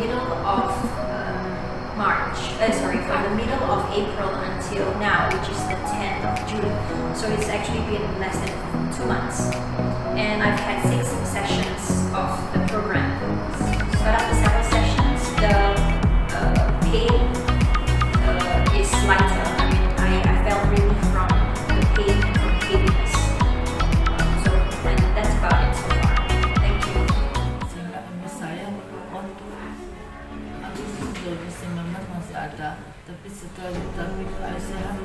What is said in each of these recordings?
middle of from the middle of April until now, which is the 10th of June. So it's actually been less than 2 months. And I've had 6 sessions of the program. So after several sessions, the pain is lighter. I mean, I felt relief from the pain and from heaviness. And that's about it so far. Thank you. Saya Agustus 2019 masih ada, tapi setelah ditangani sehat,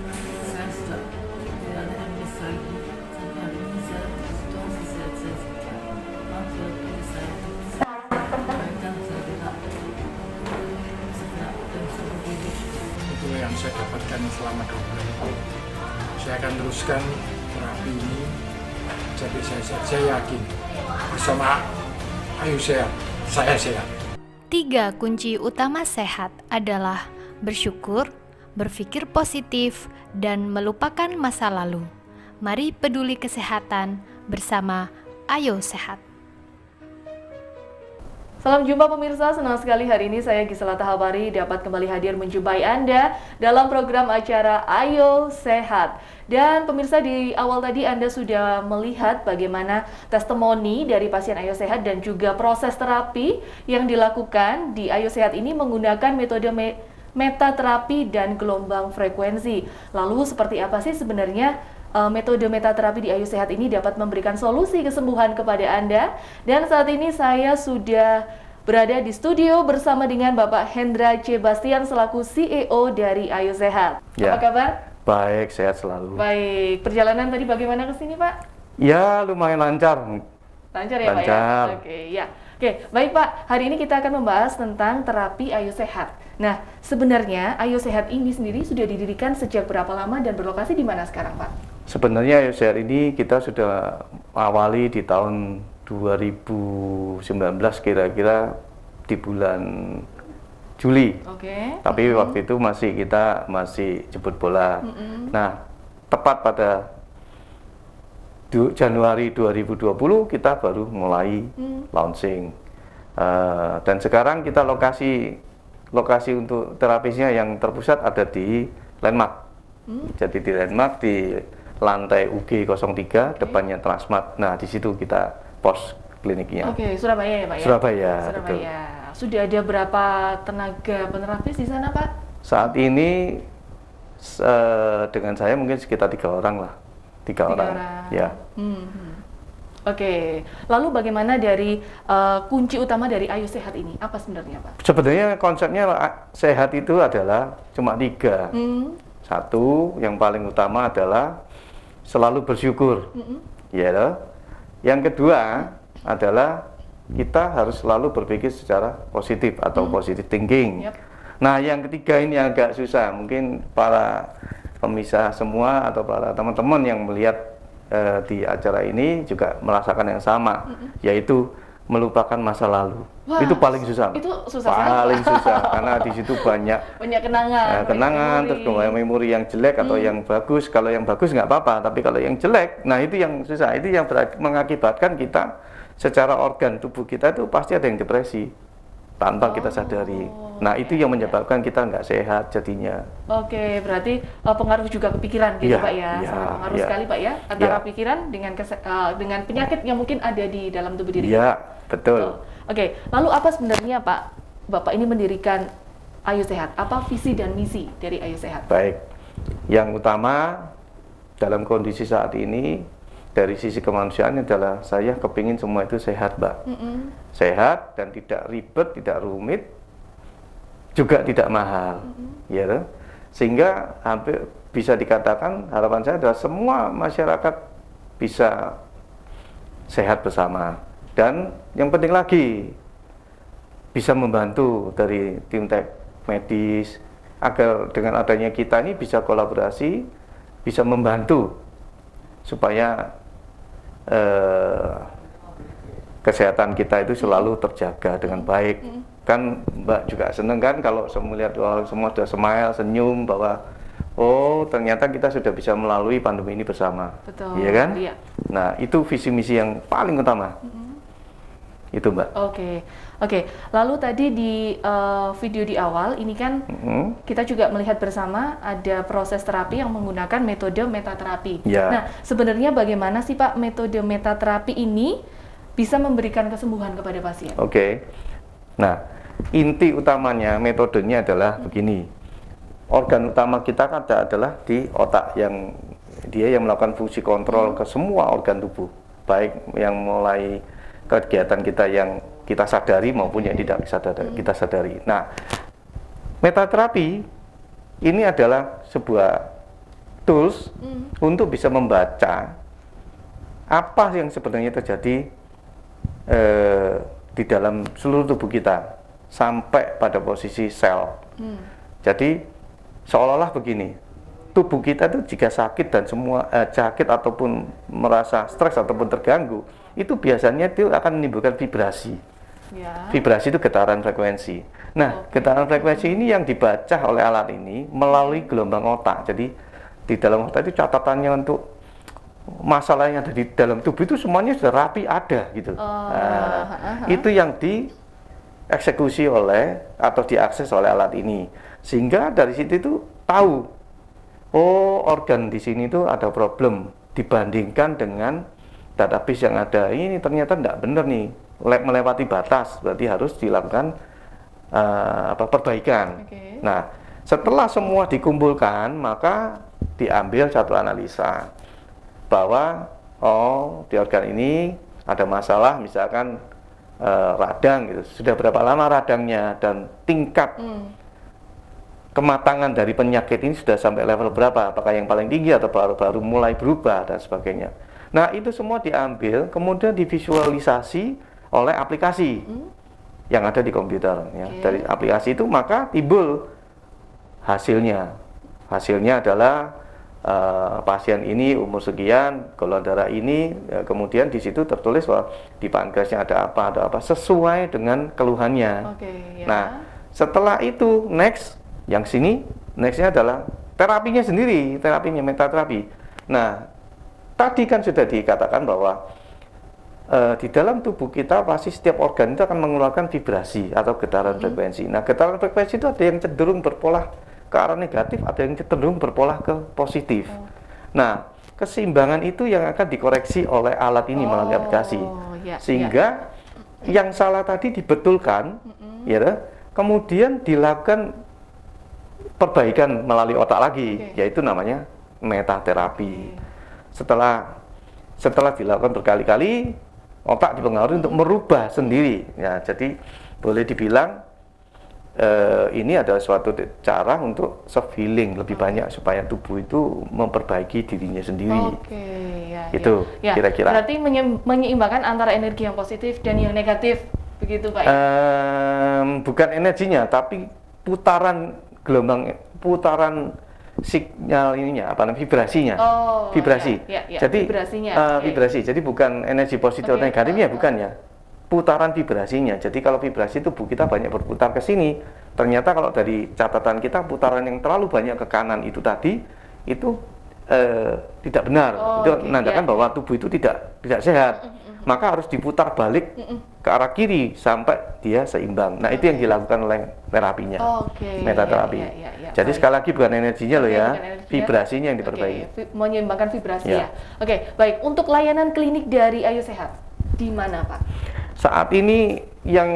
saya sudah tidak ada MS lagi. Sampai hari ini saya situasi sehat saya saja. Maaf ya bagi saya, kebaikan saya tidak seperti itu. Itulah yang saya dapatkan selama 2 bulan. Saya akan teruskan terapi ini. Jadi saya yakin bersama Ayo Sehat, saya sehat. 3 kunci utama sehat adalah bersyukur, berpikir positif, dan melupakan masa lalu. Mari peduli kesehatan bersama Ayo Sehat. Salam jumpa pemirsa, senang sekali hari ini saya Gisela Tahabari dapat kembali hadir menjumpai Anda dalam program acara Ayo Sehat. Dan pemirsa, di awal tadi Anda sudah melihat bagaimana testimoni dari pasien Ayo Sehat dan juga proses terapi yang dilakukan di Ayo Sehat ini menggunakan metode metaterapi dan gelombang frekuensi. Lalu seperti apa sih sebenarnya metode metaterapi di Ayo Sehat ini dapat memberikan solusi kesembuhan kepada Anda? Dan saat ini saya sudah berada di studio bersama dengan Bapak Hendra C. Bastian selaku CEO dari Ayo Sehat. Ya. Apa kabar? Baik, sehat selalu. Baik, perjalanan tadi bagaimana ke sini, Pak? Ya, lumayan lancar. Lancar ya, lancar. Pak ya? Oke, ya. Oke, baik Pak. Hari ini kita akan membahas tentang terapi Ayo Sehat. Nah, sebenarnya Ayo Sehat ini sendiri sudah didirikan sejak berapa lama dan berlokasi di mana sekarang, Pak? Sebenarnya Ayo Sehat ini kita sudah awali di tahun 2019 kira-kira di bulan Juli. Oke. Tapi waktu itu kita masih jemput bola. Nah, tepat pada Januari 2020 kita baru mulai launching. Dan sekarang kita lokasi untuk terapisnya yang terpusat ada di Landmark. Jadi di Landmark di lantai UG 03 depannya Transmart. Nah, di situ kita pos kliniknya. Oke, Surabaya ya, Pak ya? Surabaya. Betul. Sudah ada berapa tenaga penerapis di sana, Pak? Saat ini dengan saya mungkin sekitar 3 orang lah. 3 orang. Ya. Oke, lalu bagaimana dari kunci utama dari Ayo Sehat ini? Apa sebenarnya, Pak? Sebenarnya konsepnya sehat itu adalah cuma 3. Satu, yang paling utama adalah selalu bersyukur. Ya, loh. Yang kedua adalah kita harus selalu berpikir secara positif atau positive thinking. Nah, yang ketiga ini agak susah. Mungkin para pemirsa semua atau para teman-teman yang melihat di acara ini juga merasakan yang sama, yaitu melupakan masa lalu. Wah, itu paling susah. Itu susah paling susah karena di situ banyak kenangan, terus memori yang jelek atau yang bagus. Kalau yang bagus nggak apa-apa, tapi kalau yang jelek, nah itu yang susah. Itu yang mengakibatkan kita secara organ tubuh kita itu pasti ada yang depresi tanpa kita sadari. Nah, itu yang menyebabkan kita nggak sehat jadinya. Oke, berarti pengaruh juga ke pikiran gitu, Pak ya. Sangat pengaruh sekali, Pak ya, antara pikiran dengan penyakit yang mungkin ada di dalam tubuh diri. Iya, betul. Oke, lalu apa sebenarnya, Pak, Bapak ini mendirikan Ayo Sehat? Apa visi dan misi dari Ayo Sehat? Baik. Yang utama dalam kondisi saat ini dari sisi kemanusiaan adalah saya kepingin semua itu sehat, Mbak. Sehat dan tidak ribet, tidak rumit, juga tidak mahal, ya. Sehingga hampir bisa dikatakan harapan saya adalah semua masyarakat bisa sehat bersama. Dan yang penting lagi bisa membantu dari tim tek medis agar dengan adanya kita ini bisa kolaborasi, bisa membantu supaya kesehatan kita itu selalu terjaga dengan baik. Kan Mbak juga seneng kan kalau melihat semua sudah smile, senyum bahwa oh ternyata kita sudah bisa melalui pandemi ini bersama. Betul. Iya kan? Iya. Nah, itu visi misi yang paling utama. Itu Mbak. Oke. Lalu tadi di video di awal ini kan kita juga melihat bersama ada proses terapi yang menggunakan metode metaterapi. Ya. Nah, sebenarnya bagaimana sih Pak metode metaterapi ini bisa memberikan kesembuhan kepada pasien? Oke. Nah, inti utamanya metodenya adalah begini. Organ utama kita kan adalah di otak, yang dia yang melakukan fungsi kontrol ke semua organ tubuh, baik yang mulai kegiatan kita yang kita sadari maupun yang tidak kita sadari. Nah, metaterapi ini adalah sebuah tools untuk bisa membaca apa yang sebenarnya terjadi di dalam seluruh tubuh kita sampai pada posisi sel. Jadi seolah-olah begini, tubuh kita itu jika sakit dan semua sakit ataupun merasa stres ataupun terganggu, itu biasanya itu akan menimbulkan vibrasi. Vibrasi itu getaran frekuensi. Nah, getaran frekuensi ini yang dibaca oleh alat ini melalui gelombang otak. Jadi di dalam otak itu catatannya untuk masalah yang ada di dalam tubuh itu semuanya sudah rapi ada gitu. Itu yang dieksekusi oleh atau diakses oleh alat ini, sehingga dari situ itu tahu, oh organ di sini itu ada problem dibandingkan dengan database yang ada. Ini ternyata tidak benar nih, melewati batas, berarti harus dilakukan perbaikan. Nah, setelah semua dikumpulkan, maka diambil satu analisa bahwa di organ ini ada masalah, misalkan radang gitu. Sudah berapa lama radangnya dan tingkat kematangan dari penyakit ini sudah sampai level berapa? Apakah yang paling tinggi atau baru mulai berubah dan sebagainya. Nah, itu semua diambil, kemudian divisualisasi oleh aplikasi yang ada di komputer. Ya. Dari aplikasi itu maka timbul hasilnya. Hasilnya adalah pasien ini umur sekian, golongan darah ini, kemudian di situ tertulis bahwa di pankreasnya ada apa sesuai dengan keluhannya. Nah, setelah itu nextnya adalah terapinya sendiri, terapinya metaterapi. Nah, tadi kan sudah dikatakan bahwa di dalam tubuh kita pasti setiap organ itu akan mengeluarkan vibrasi atau getaran frekuensi. Nah, getaran frekuensi itu ada yang cenderung berpola ke arah negatif, ada yang cenderung berpola ke positif. Nah, keseimbangan itu yang akan dikoreksi oleh alat ini melalui aplikasi. Sehingga yang salah tadi dibetulkan, ya, kemudian dilakukan perbaikan melalui otak lagi, yaitu namanya metaterapi. Setelah dilakukan berkali-kali, otak dipengaruhi untuk merubah sendiri. Ya, jadi boleh dibilang ini adalah suatu cara untuk self-healing lebih banyak supaya tubuh itu memperbaiki dirinya sendiri. Itu kira-kira. Berarti menyeimbangkan antara energi yang positif dan yang negatif, begitu Pak? Bukan energinya, tapi putaran gelombang, putaran sinyal ininya, vibrasinya. Vibrasi. Jadi vibrasi. Jadi bukan energi positif atau negatifnya, bukan ya. Putaran vibrasinya. Jadi kalau vibrasi tubuh kita banyak berputar ke sini, ternyata kalau dari catatan kita putaran yang terlalu banyak ke kanan itu tadi itu tidak benar. Itu menandakan bahwa tubuh itu tidak sehat. Maka harus diputar balik ke arah kiri sampai dia seimbang. Nah, itu yang dilakukan oleh terapinya, metaterapi. Jadi sekali lagi bukan energinya loh ya, vibrasinya yang diperbaiki. Menyeimbangkan vibrasi ya. Baik. Untuk layanan klinik dari Ayo Sehat, di mana Pak? Saat ini yang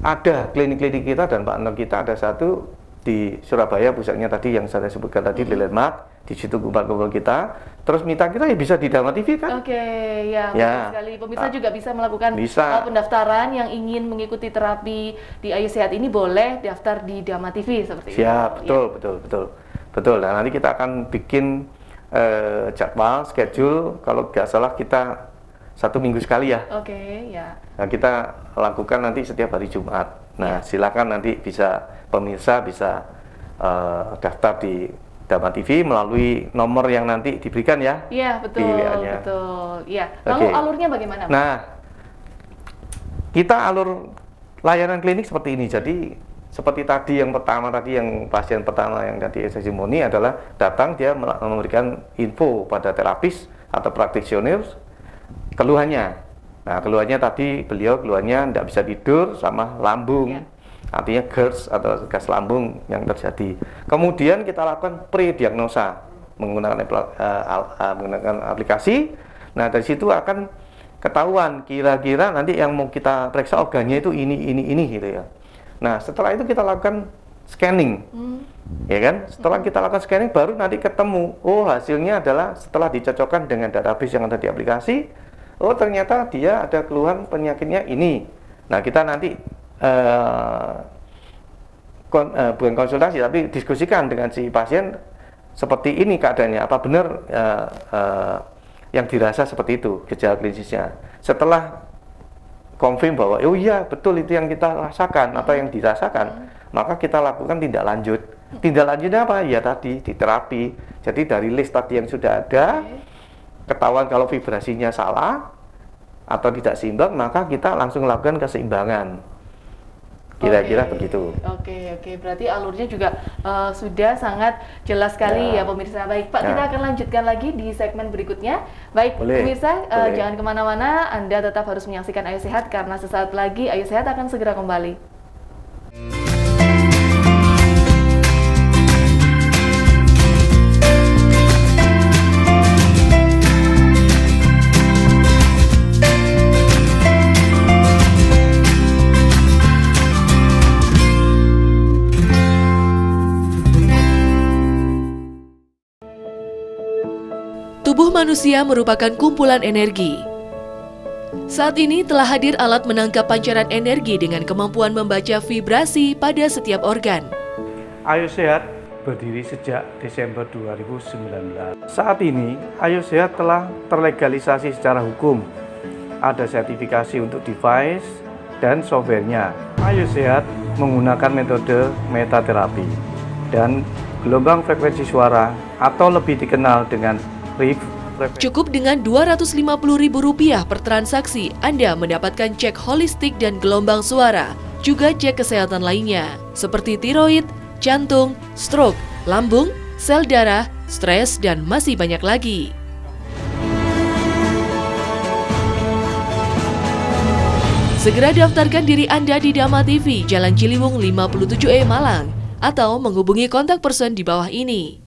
ada klinik-klinik kita dan partner kita ada satu di Surabaya, pusatnya tadi yang saya sebutkan tadi di Landmark. Di situ kumpul kita, terus mitra kita ya bisa di Dharma TV kan? Benar sekali. Pemirsa juga bisa melakukan pendaftaran yang ingin mengikuti terapi di Ayo Sehat ini, boleh daftar di Dharma TV seperti itu. Betul. Nah, nanti kita akan bikin jadwal, schedule, kalau nggak salah kita 1 minggu sekali ya. Nah, kita lakukan nanti setiap hari Jumat. Nah, silakan nanti pemirsa bisa daftar di Dharma TV melalui nomor yang nanti diberikan ya. Betul. Lalu alurnya bagaimana? Nah, kita alur layanan klinik seperti ini. Jadi seperti tadi yang pasien pertama yang tadi testimoni adalah datang, dia memberikan info pada terapis atau praktisioner keluhannya. Nah, keluhannya tadi beliau keluhannya tidak bisa tidur sama lambung. Ya. Artinya GERD atau gas lambung yang terjadi. Kemudian kita lakukan pre-diagnosa menggunakan aplikasi. Nah, dari situ akan ketahuan kira-kira nanti yang mau kita periksa organnya itu ini gitu ya. Nah, setelah itu kita lakukan scanning. Ya kan? Setelah kita lakukan scanning baru nanti ketemu, oh hasilnya adalah setelah dicocokkan dengan database yang ada di aplikasi, oh ternyata dia ada keluhan penyakitnya ini. Nah, kita nanti bukan konsultasi tapi diskusikan dengan si pasien seperti ini keadaannya, apa benar yang dirasa seperti itu gejala klinisnya. Setelah confirm bahwa oh iya betul itu yang kita rasakan atau yang dirasakan, maka kita lakukan tindak lanjut. Tindak lanjutnya apa? Ya tadi di terapi. Jadi dari list tadi yang sudah ada, ketahuan kalau vibrasinya salah atau tidak seimbang, maka kita langsung lakukan keseimbangan. Kira-kira begitu. Oke. Berarti alurnya juga sudah sangat jelas sekali ya pemirsa. Baik Pak, kita akan lanjutkan lagi di segmen berikutnya. Baik pemirsa, jangan kemana-mana, Anda tetap harus menyaksikan Ayo Sehat karena sesaat lagi Ayo Sehat akan segera kembali. Tubuh manusia merupakan kumpulan energi. Saat ini telah hadir alat menangkap pancaran energi dengan kemampuan membaca vibrasi pada setiap organ. Ayo Sehat berdiri sejak Desember 2019. Saat ini, Ayo Sehat telah terlegalisasi secara hukum. Ada sertifikasi untuk device dan softwarenya. Ayo Sehat menggunakan metode metaterapi dan gelombang frekuensi suara atau lebih dikenal dengan Cukup dengan Rp250.000 per transaksi, Anda mendapatkan cek holistik dan gelombang suara, juga cek kesehatan lainnya, seperti tiroid, jantung, stroke, lambung, sel darah, stres, dan masih banyak lagi. Segera daftarkan diri Anda di Dama TV, Jalan Ciliwung 57E Malang, atau menghubungi kontak person di bawah ini.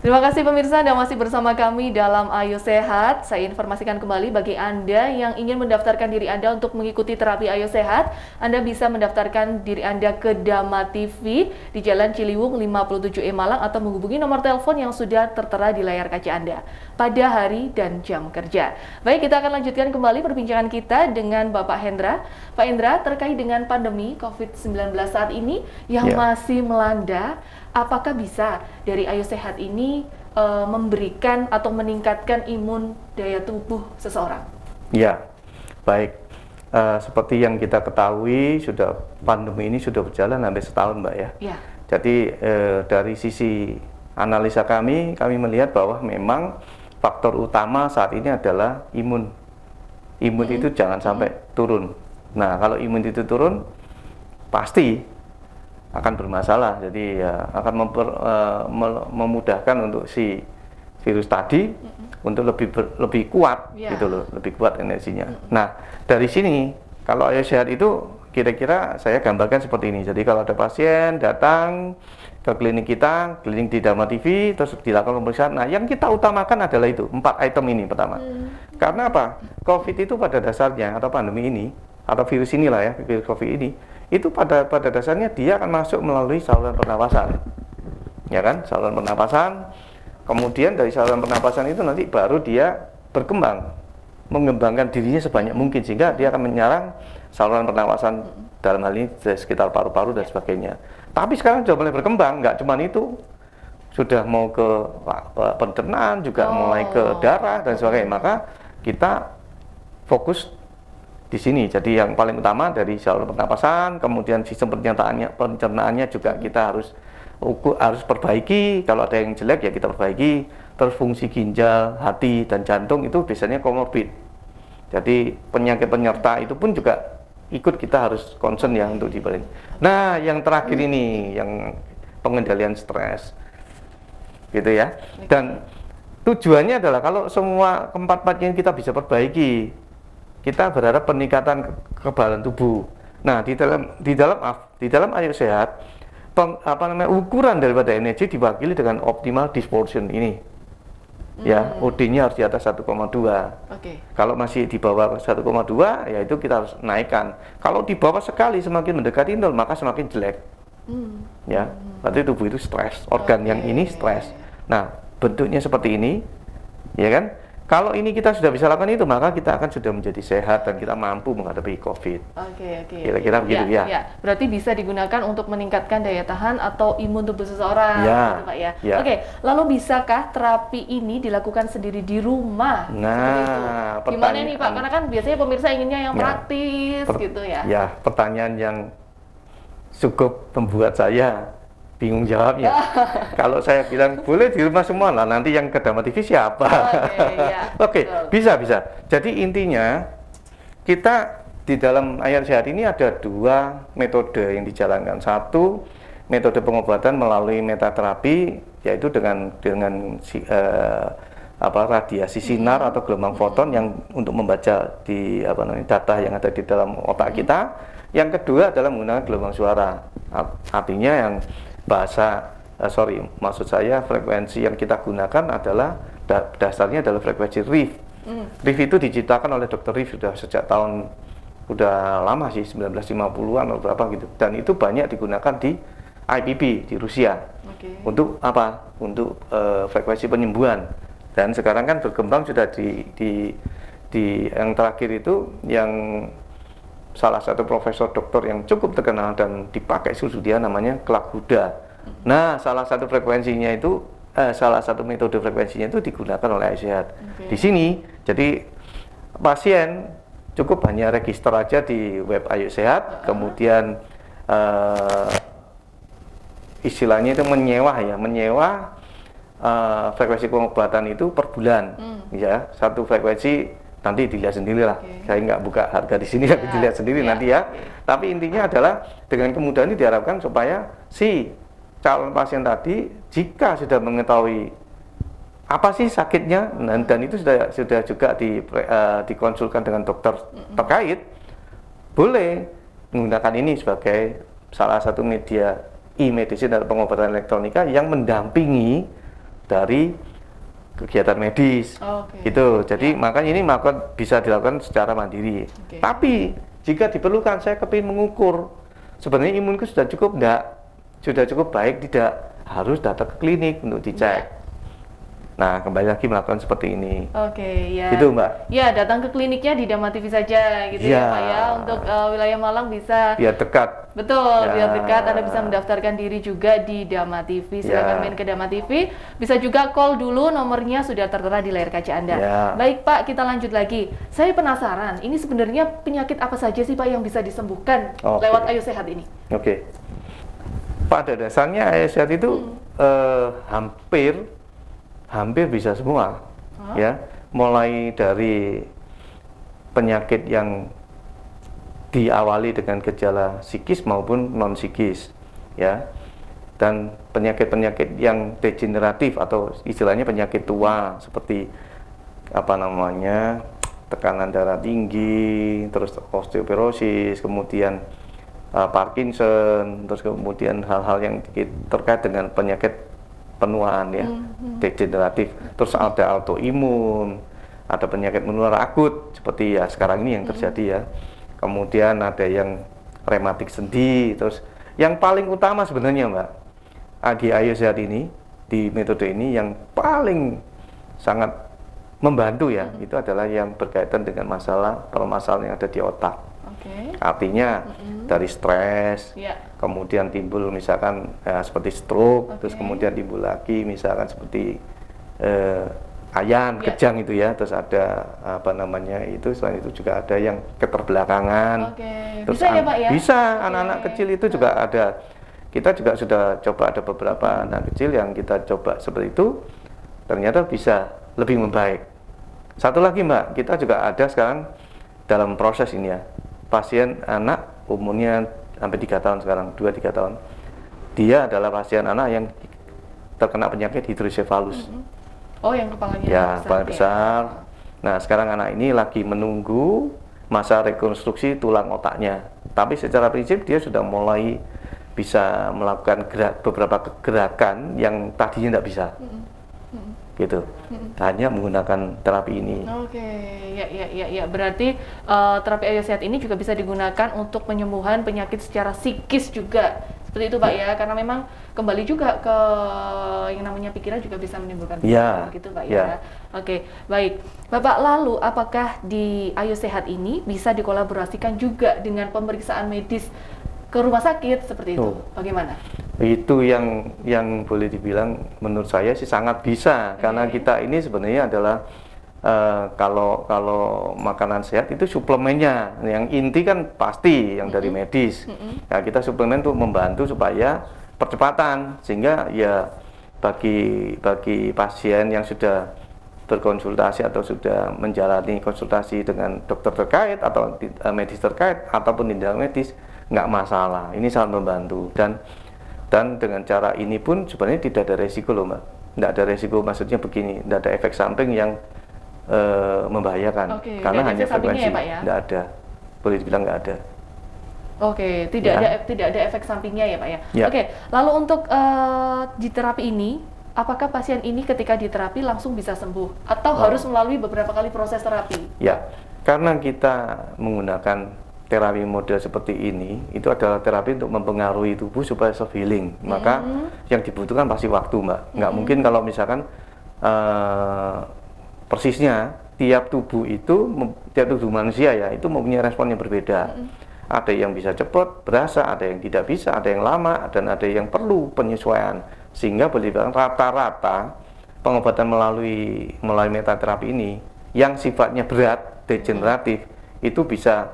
Terima kasih pemirsa, Anda masih bersama kami dalam Ayo Sehat. Saya informasikan kembali bagi Anda yang ingin mendaftarkan diri Anda untuk mengikuti terapi Ayo Sehat, Anda bisa mendaftarkan diri Anda ke Dama TV di Jalan Ciliwung 57E Malang atau menghubungi nomor telepon yang sudah tertera di layar kaca Anda pada hari dan jam kerja. Baik, kita akan lanjutkan kembali perbincangan kita dengan Bapak Hendra. Pak Hendra, terkait dengan pandemi COVID-19 saat ini yang masih melanda, apakah bisa dari Ayo Sehat ini memberikan atau meningkatkan imun daya tubuh seseorang? Ya, baik. Seperti yang kita ketahui, pandemi ini sudah berjalan hampir setahun, Mbak ya. Jadi dari sisi analisa kami melihat bahwa memang faktor utama saat ini adalah imun. Imun itu jangan sampai turun. Nah, kalau imun itu turun, pasti akan bermasalah, jadi akan memudahkan untuk si virus tadi untuk lebih kuat, gitu loh, lebih kuat energinya. Nah, dari sini kalau Ayo Sehat itu kira-kira saya gambarkan seperti ini. Jadi kalau ada pasien datang ke klinik kita, klinik di Dama TV, terus dilakukan pemeriksaan. Nah, yang kita utamakan adalah itu 4 item ini pertama. Karena apa? COVID itu pada dasarnya atau pandemi ini atau virus inilah ya, virus COVID ini, itu pada dasarnya dia akan masuk melalui saluran pernapasan, ya kan, saluran pernapasan. Kemudian dari saluran pernapasan itu nanti baru dia berkembang, mengembangkan dirinya sebanyak mungkin sehingga dia akan menyerang saluran pernapasan dalam hal ini sekitar paru-paru dan sebagainya. Tapi sekarang sudah mulai berkembang, nggak cuma itu, sudah mau ke pencernaan juga, mulai ke darah dan sebagainya. Maka kita fokus di sini. Jadi yang paling utama dari saluran pernapasan, kemudian sistem pencernaannya juga kita harus harus perbaiki. Kalau ada yang jelek ya kita perbaiki. Terus fungsi ginjal, hati dan jantung itu biasanya komorbid. Jadi penyakit penyerta itu pun juga ikut kita harus concern ya untuk dibalik. Nah, yang terakhir ini yang pengendalian stres, gitu ya. Dan tujuannya adalah kalau semua keempat-empatnya kita bisa perbaiki, kita berharap peningkatan kekebalan tubuh. Nah, di dalam Ayo Sehat, ukuran daripada energi diwakili dengan optimal dispersion ini. Ya, OD-nya harus di atas 1,2. Kalau masih di bawah 1,2, ya itu kita harus naikkan. Kalau di bawah sekali semakin mendekati 0, maka semakin jelek. Ya, berarti tubuh itu stres, organ yang ini stres. Nah, bentuknya seperti ini, ya kan? Kalau ini kita sudah bisa lakukan itu, maka kita akan sudah menjadi sehat dan kita mampu menghadapi COVID. Kira-kira begitu ya. Berarti bisa digunakan untuk meningkatkan daya tahan atau imun tubuh seseorang, gitu, Pak ya. Lalu bisakah terapi ini dilakukan sendiri di rumah? Nah, gimana nih Pak? Karena kan biasanya pemirsa inginnya yang praktis, gitu ya. Ya, pertanyaan yang cukup membuat saya bingung jawabnya. Kalau saya bilang boleh di rumah semua lah, nanti yang ke Dharma TV siapa? Bisa. Jadi intinya kita di dalam Ayo Sehat ini ada 2 metode yang dijalankan. Satu, metode pengobatan melalui metaterapi, yaitu dengan radiasi sinar atau gelombang foton yang untuk membaca di data yang ada di dalam otak kita. Yang kedua adalah menggunakan gelombang suara. Artinya yang maksud saya frekuensi yang kita gunakan adalah dasarnya adalah frekuensi Riff. Riff itu diciptakan oleh Dr. Riff sudah sejak udah lama sih, 1950-an atau berapa gitu. Dan itu banyak digunakan di IPB di Rusia. Untuk apa? Untuk frekuensi penyembuhan. Dan sekarang kan berkembang sudah di yang terakhir itu yang salah satu profesor doktor yang cukup terkenal dan dipakai seluruh dunia namanya Clark Huda. Nah, salah satu metode frekuensinya itu digunakan oleh Ayo Sehat. Di sini, jadi pasien cukup hanya register aja di web Ayo Sehat, kemudian istilahnya itu menyewa frekuensi pengobatan itu per bulan, ya, satu frekuensi. Nanti dilihat sendiri lah, saya nggak buka harga di sini, tapi dilihat sendiri nanti ya. Tapi intinya adalah dengan kemudahan ini diharapkan supaya si calon pasien tadi jika sudah mengetahui apa sih sakitnya, dan itu sudah juga dikonsulkan dengan dokter terkait, boleh menggunakan ini sebagai salah satu media e-medicine atau pengobatan elektronika yang mendampingi dari kegiatan medis, gitu. Jadi makanya ini bisa dilakukan secara mandiri. Tapi jika diperlukan, saya kepingin mengukur sebenarnya imunku sudah cukup sudah cukup baik, tidak harus datang ke klinik untuk dicek. Nah, kembali lagi melakukan seperti ini. Itu Mbak. Ya, datang ke kliniknya di Dharma TV saja, gitu ya Pak ya. Untuk wilayah Malang bisa. Biar dekat. Betul, biar dekat. Anda bisa mendaftarkan diri juga di Dharma TV. Silakan main ke Dharma TV. Bisa juga call dulu, nomornya sudah tertera di layar kaca Anda. Baik Pak, kita lanjut lagi. Saya penasaran, ini sebenarnya penyakit apa saja sih Pak yang bisa disembuhkan lewat Ayo Sehat ini? Pada dasarnya Ayo Sehat itu hampir bisa semua, ya, mulai dari penyakit yang diawali dengan gejala psikis maupun non psikis, ya, dan penyakit-penyakit yang degeneratif atau istilahnya penyakit tua seperti tekanan darah tinggi, terus osteoporosis, kemudian Parkinson, terus kemudian hal-hal yang terkait dengan penyakit penuaan ya, degeneratif, terus ada autoimun, ada penyakit menular akut seperti ya sekarang ini yang terjadi ya, kemudian ada yang rematik sendi, terus yang paling utama sebenarnya Mbak, di Ayo Sehat ini, di metode ini yang paling sangat membantu ya, itu adalah yang berkaitan dengan permasalahan yang ada di otak. Artinya dari stres, kemudian timbul misalkan seperti stroke, terus kemudian timbul lagi misalkan seperti kejang itu ya, terus ada selain itu juga ada yang keterbelakangan. Bisa ya Pak ya? Bisa, anak-anak kecil itu juga ada kita juga sudah coba, ada beberapa anak kecil yang kita coba seperti itu, ternyata bisa lebih membaik. Satu lagi Mbak, kita juga ada sekarang dalam proses ini ya, pasien anak umurnya sampai 3 tahun sekarang, 2-3 tahun. Dia adalah pasien anak yang terkena penyakit hidrosefalus. Oh, yang kepalanya Ya, besar, kepala besar. Nah, sekarang anak ini lagi menunggu masa rekonstruksi tulang otaknya. Tapi secara prinsip dia sudah mulai bisa melakukan beberapa gerakan yang tadinya tidak bisa. Gitu. Hanya menggunakan terapi ini. Oke, ya. Berarti terapi Ayo Sehat ini juga bisa digunakan untuk penyembuhan penyakit secara psikis juga. Seperti itu Pak ya, karena memang kembali juga ke yang namanya pikiran juga bisa menimbulkan pikiran, gitu Pak ya. Oke, baik. Bapak, lalu apakah di Ayo Sehat ini bisa dikolaborasikan juga dengan pemeriksaan medis ke rumah sakit seperti itu? Bagaimana? Itu yang boleh dibilang menurut saya sih sangat bisa, karena kita ini sebenarnya adalah kalau makanan sehat itu suplemennya, yang inti kan pasti yang dari medis. Nah, kita suplemen untuk membantu supaya percepatan, sehingga ya bagi pasien yang sudah berkonsultasi atau sudah menjalani konsultasi dengan dokter terkait atau medis terkait ataupun tindakan medis, nggak masalah. Ini sangat membantu, dan dengan cara ini pun sebenarnya tidak ada resiko loh Mbak. Tidak ada resiko, maksudnya begini, tidak ada efek samping yang membahayakan. Karena hanya frekuensi, ya, tidak ada, boleh dibilang nggak ada. Oke, tidak ada efek sampingnya ya Pak ya. Oke, lalu untuk di terapi ini, apakah pasien ini ketika diterapi langsung bisa sembuh atau harus melalui beberapa kali proses terapi? Ya, karena kita menggunakan terapi model seperti ini, itu adalah terapi untuk mempengaruhi tubuh supaya self healing. Maka yang dibutuhkan pasti waktu Mbak. Nggak mungkin kalau misalkan persisnya tiap tubuh manusia ya itu mempunyai respon yang berbeda. Ada yang bisa cepat berasa, ada yang tidak bisa, ada yang lama, dan ada yang perlu penyesuaian. Sehingga boleh dibilang rata-rata pengobatan melalui metaterapi ini yang sifatnya berat, degeneratif, itu bisa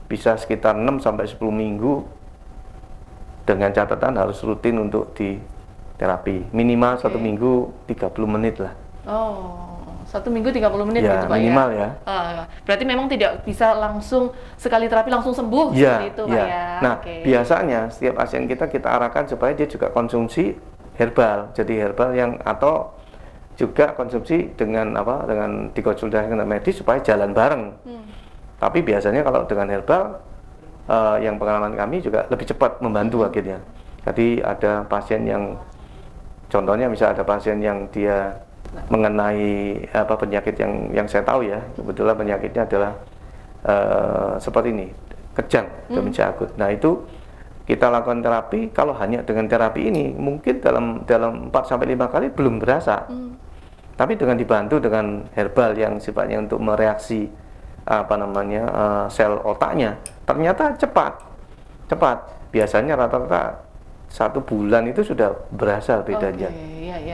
sekitar 6-10 minggu, dengan catatan harus rutin untuk di terapi. Minimal 1 minggu 30 menit lah. 1 minggu 30 menit ya, gitu Pak minimal ya. Berarti memang tidak bisa langsung sekali terapi langsung sembuh seperti itu Pak ya. Nah, biasanya setiap pasien kita arahkan supaya dia juga konsumsi herbal. Jadi herbal yang atau juga konsumsi dengan dikonsultasikan dengan medis supaya jalan bareng. Tapi biasanya kalau dengan herbal yang pengalaman kami juga lebih cepat membantu akhirnya. Jadi ada pasien yang contohnya misalnya ada pasien yang dia mengenai penyakit yang saya tahu ya, kebetulan penyakitnya adalah seperti ini, kejang, demensia akut. Nah, itu kita lakukan terapi. Kalau hanya dengan terapi ini mungkin dalam 4-5 kali belum berasa. Tapi dengan dibantu dengan herbal yang sifatnya untuk mereaksi sel otaknya, ternyata cepat. Biasanya rata-rata 1 bulan itu sudah berasa bedanya.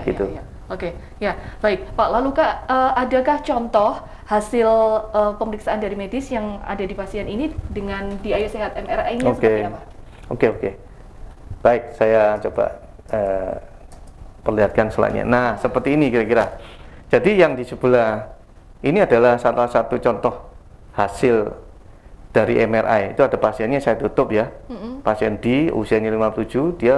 Gitu. Oke, ya, baik Pak. Lalu Kak, adakah contoh hasil pemeriksaan dari medis yang ada di pasien ini dengan di Ayo Sehat MRI-nya seperti apa? Oke. Baik, saya coba perlihatkan slide-nya. Nah, seperti ini kira-kira. Jadi yang di sebelah ini adalah salah satu contoh hasil dari MRI. Itu ada pasiennya, saya tutup ya. Pasien D, usianya 57, dia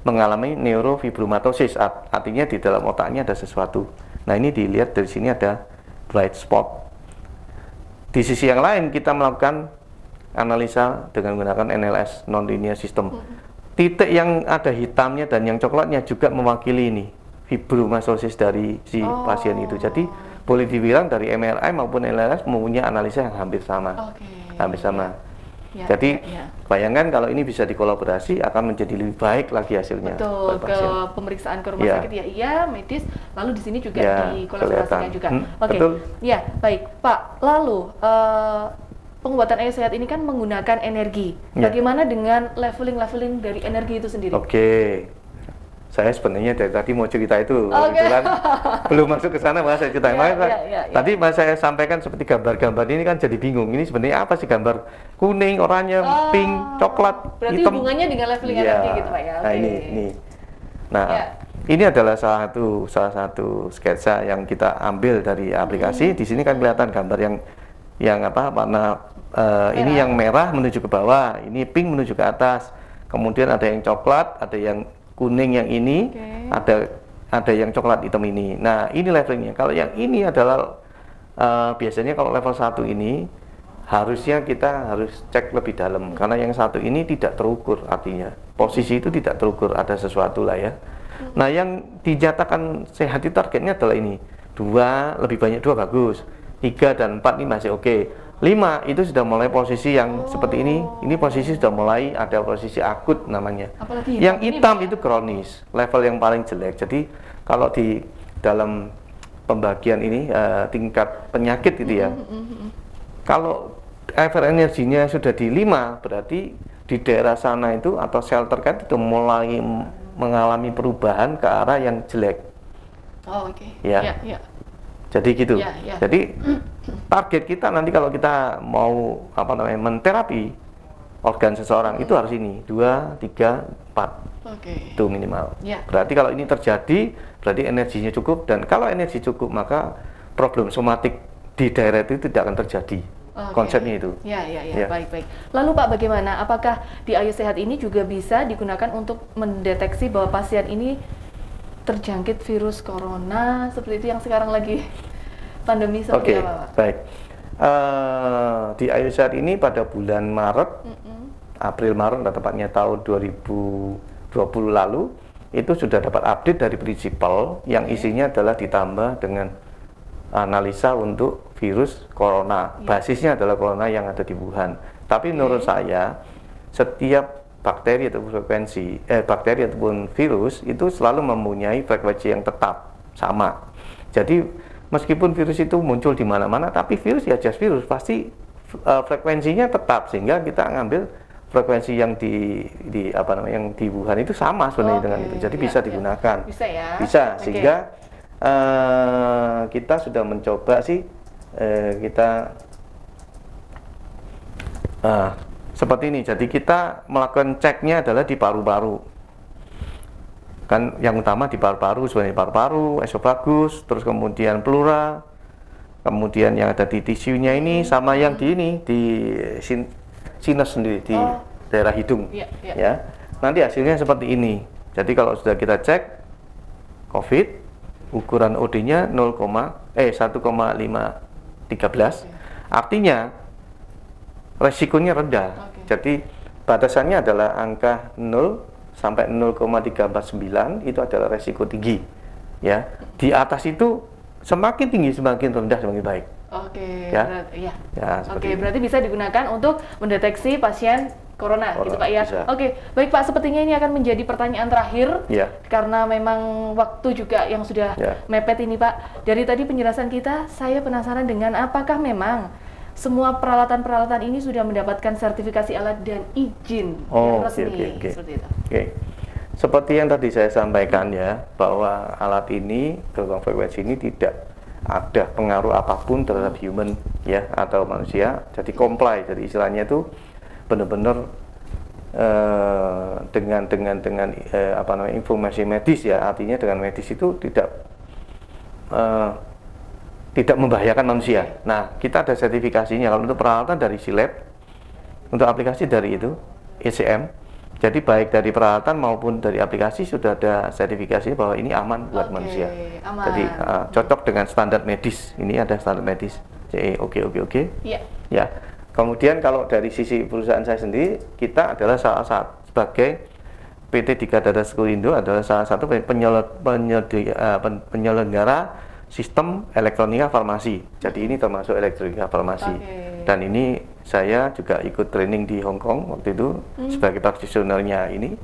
mengalami neurofibromatosis, artinya di dalam otaknya ada sesuatu. Nah, ini dilihat dari sini ada bright spot. Di sisi yang lain kita melakukan analisa dengan menggunakan NLS, non-linear system. Titik yang ada hitamnya dan yang coklatnya juga mewakili ini fibromatosis dari si pasien itu. Jadi boleh dibilang dari MRI maupun NLS mempunyai analisa yang hampir sama. Hampir sama. Jadi bayangkan kalau ini bisa dikolaborasi akan menjadi lebih baik lagi hasilnya. Betul, ke pemeriksaan ke rumah sakit ya, medis, lalu di sini juga dikolaborasikan juga. Betul. Ya, baik Pak. Lalu pengobatan Ayo Sehat ini kan menggunakan energi. Bagaimana dengan leveling dari energi itu sendiri? Oke. Saya sebenarnya dari tadi mau cerita itu, kebetulan belum masuk ke sana Mas, saya cerita. Tadi Mas saya sampaikan seperti gambar-gambar ini kan jadi bingung. Ini sebenarnya apa sih, gambar kuning, oranye, pink, coklat, berarti hitam. hubungannya dengan leveling energi gitu Pak ya? Nah ini. Nah ini adalah salah satu sketsa yang kita ambil dari aplikasi. Di sini kan kelihatan gambar yang apa, warna ini yang merah menuju ke bawah, ini pink menuju ke atas. Kemudian ada yang coklat, ada yang kuning yang ini, ada yang coklat hitam ini. Nah ini levelingnya. Kalau yang ini adalah biasanya kalau level 1 ini harusnya kita harus cek lebih dalam, karena yang satu ini tidak terukur, artinya posisi itu tidak terukur, ada sesuatu lah ya. Nah yang dinyatakan sehat itu targetnya adalah ini, 2 lebih banyak 2 bagus, 3 dan 4 ini masih oke. 5 itu sudah mulai posisi yang seperti ini posisi sudah mulai ada posisi akut namanya. Apalagi yang hitam itu kronis, level yang paling jelek. Jadi kalau di dalam pembagian ini tingkat penyakit itu ya, kalau level energinya sudah di 5, berarti di daerah sana itu atau sel terkait itu mulai mengalami perubahan ke arah yang jelek. Ya. Jadi gitu. Jadi target kita nanti kalau kita mau menterapi organ seseorang itu harus ini 2, 3, 4 itu minimal. Berarti kalau ini terjadi berarti energinya cukup, dan kalau energi cukup maka problem somatik di daerah itu tidak akan terjadi. Konsepnya itu. Baik. Lalu Pak, bagaimana? Apakah di Ayo Sehat ini juga bisa digunakan untuk mendeteksi bahwa pasien ini terjangkit virus corona seperti itu yang sekarang lagi pandemi seperti apa Pak? Baik. Di Ayo Sehat ini pada bulan Maret, April-Maret, tepatnya tahun 2020 lalu, itu sudah dapat update dari prinsipal yang isinya adalah ditambah dengan analisa untuk virus corona. Basisnya adalah corona yang ada di Wuhan. Tapi menurut saya, setiap bakteri ataupun virus itu selalu mempunyai frekuensi yang tetap sama. Jadi meskipun virus itu muncul di mana-mana, tapi virus ya just virus, pasti frekuensinya tetap, sehingga kita ngambil frekuensi yang di Wuhan itu sama sebenarnya dengan itu. Jadi bisa digunakan. Bisa ya. Bisa, sehingga kita sudah mencoba sih seperti ini. Jadi kita melakukan ceknya adalah di paru-paru. Kan yang utama di paru-paru, sebenarnya paru-paru, esofagus, terus kemudian pleura, kemudian yang ada di tisunya ini, sama yang di ini di sinus sendiri di daerah hidung. Ya. Nanti hasilnya seperti ini. Jadi kalau sudah kita cek COVID, ukuran OD-nya 1,513, artinya resikonya rendah. Jadi batasannya adalah angka 0 sampai 0,349 itu adalah resiko tinggi. Ya, di atas itu semakin tinggi semakin rendah semakin baik. Berarti bisa digunakan untuk mendeteksi pasien corona gitu Pak ya. Bisa. Baik Pak, sepertinya ini akan menjadi pertanyaan terakhir karena memang waktu juga yang sudah mepet ini Pak. Dari tadi penjelasan kita, saya penasaran dengan apakah memang semua peralatan-peralatan ini sudah mendapatkan sertifikasi alat dan izin yang resmi seperti itu. Seperti yang tadi saya sampaikan ya, bahwa alat ini, gelombang frekuensi ini tidak ada pengaruh apapun terhadap human ya atau manusia. Jadi comply, jadi istilahnya itu benar-benar dengan informasi medis ya, artinya dengan medis itu tidak membahayakan manusia. Nah, kita ada sertifikasinya. Kalau untuk peralatan dari SILAB, untuk aplikasi dari itu ECM. Jadi baik dari peralatan maupun dari aplikasi sudah ada sertifikasi bahwa ini aman buat manusia. Jadi cocok dengan standar medis. Ini ada standar medis. Jadi oke. Ya. Kemudian kalau dari sisi perusahaan saya sendiri, kita adalah salah satu sebagai PT Dika Data Sekurindo adalah salah satu penyelenggara sistem elektronika farmasi. Jadi ini termasuk elektronika farmasi. Dan ini saya juga ikut training di Hong Kong waktu itu sebagai practitioner-nya ini.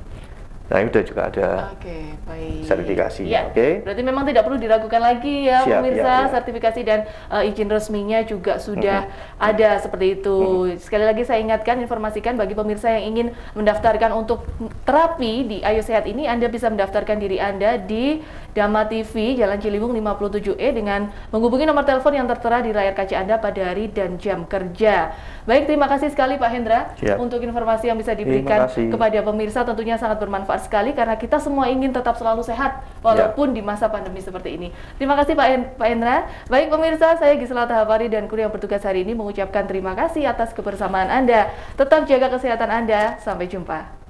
Nah, ini udah juga ada Oke, baik. sertifikasi. Ya, Oke. berarti memang tidak perlu diragukan lagi ya, Siap, pemirsa. ya, ya. Sertifikasi dan izin resminya juga sudah ada seperti itu. Sekali lagi saya ingatkan, informasikan bagi pemirsa yang ingin mendaftarkan untuk terapi di Ayo Sehat ini, Anda bisa mendaftarkan diri Anda di Dama TV, Jalan Ciliwung 57E dengan menghubungi nomor telepon yang tertera di layar kaca Anda pada hari dan jam kerja. Baik, terima kasih sekali Pak Hendra untuk informasi yang bisa diberikan kepada pemirsa, tentunya sangat bermanfaat sekali karena kita semua ingin tetap selalu sehat walaupun di masa pandemi seperti ini. Terima kasih Pak Hendra. Baik pemirsa, saya Gisela Tahabari dan kru yang bertugas hari ini mengucapkan terima kasih atas kebersamaan Anda. Tetap jaga kesehatan Anda. Sampai jumpa.